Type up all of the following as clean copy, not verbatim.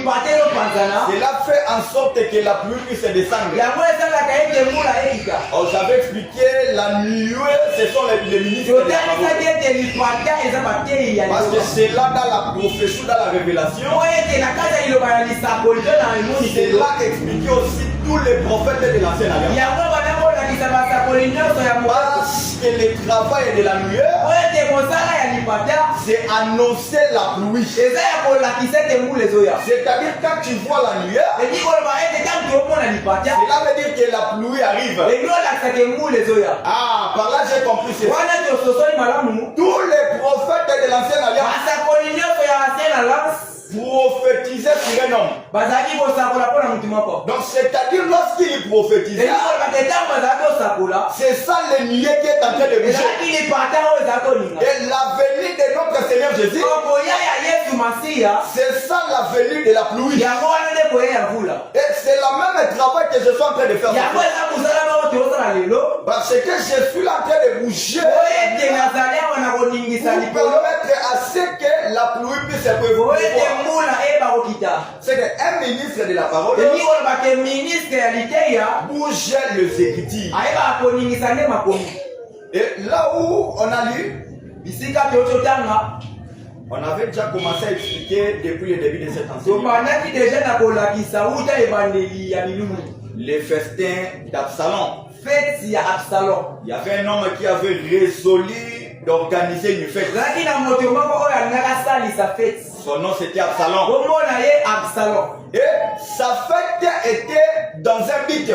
Cela fait en sorte que la pluie puisse descendre. Oh, j'avais expliqué la nuée, ce sont les ministres de la parole. Parce que c'est là dans la prophétie, dans la révélation. C'est là qu'expliquait aussi tous les prophètes de l'Ancien Alliance. Parce que le travail de la nuée, c'est annoncer la pluie. C'est-à-dire quand tu vois la nuée, cela veut dire que la pluie arrive. Ah, par là j'ai compris ceci. Tous les prophètes de l'Ancienne Alliance prophétisaient sur un homme. Donc c'est-à-dire lorsqu'il prophétisait, c'est ça le nuée qui est en train de bouger. Et la venue de notre Seigneur Jésus, c'est ça la venue de la pluie. Et c'est le même travail que je suis en train de faire. Parce que je suis en train de bouger pour permettre à ce que la pluie puisse se prévoir. C'est qu'un ministre de la parole bouge les Écritures. Et là où on a lu, on avait déjà commencé à expliquer depuis le début de cet enseignement les festins d'Absalom. Il y avait un homme qui avait résolu d'organiser une fête. Son nom c'était Absalom. Et sa fête était dans un but.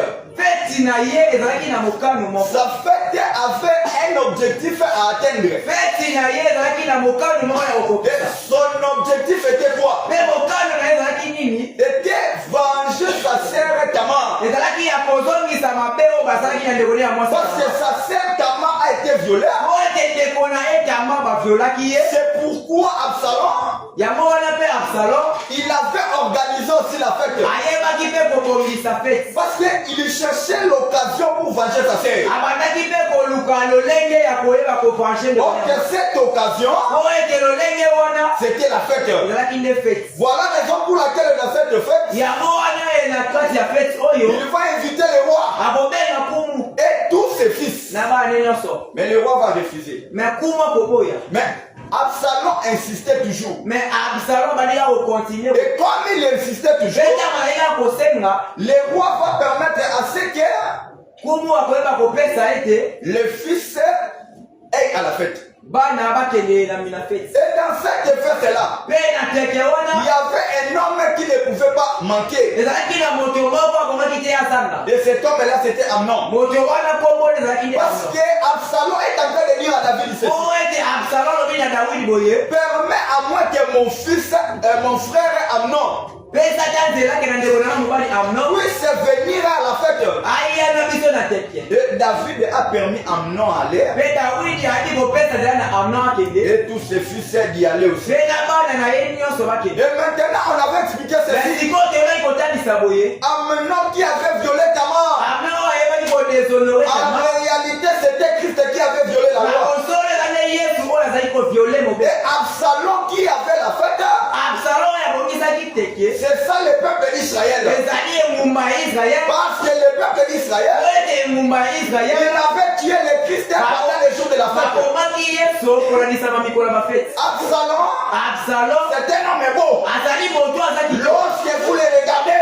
Sa fête avait un objectif à atteindre. Et son objectif était quoi? Était venger sa sœur Tamar. Parce que sa sœur Tamar a été violée. C'est pourquoi Absalom, il avait organisé aussi la fête. Parce qu'il cherchait l'occasion pour venger sa sœur. Donc cette occasion, c'était la fête. Voilà la raison pour laquelle dans cette fête, il va inviter le roi et tous ses fils. Mais le roi va refuser. Mais Absalom insistait toujours. Et comme il insistait toujours, le roi va permettre à ce que le fils aille à la fête. Et dans cette fête-là, il y avait un homme qui ne pouvait pas manquer. Et cet homme-là, c'était Amnon. Parce que Absalom est en train de dire à David, permets à moi que mon fils, mon frère Amnon, puisse venir à la fête. Et David a permis Amnon d'aller. Et tous ses fils d'y aller aussi. Et maintenant, on avait expliqué ceci. Amnon qui avait violé Tamar. En réalité, c'était Christ qui avait violé la loi. Et Absalom qui avait la fête. C'est ça le peuple d'Israël. Parce que le peuple d'Israël, il avait tué le Christ pendant les jours de la fête. Absalom, c'est un homme beau. Lorsque vous le regardez,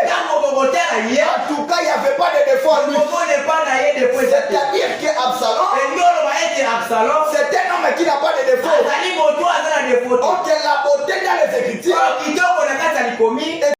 en tout cas, il n'y avait pas de défaut en lui. C'est-à-dire qu'Absalom, c'est un homme qui n'a pas de défaut. Donc la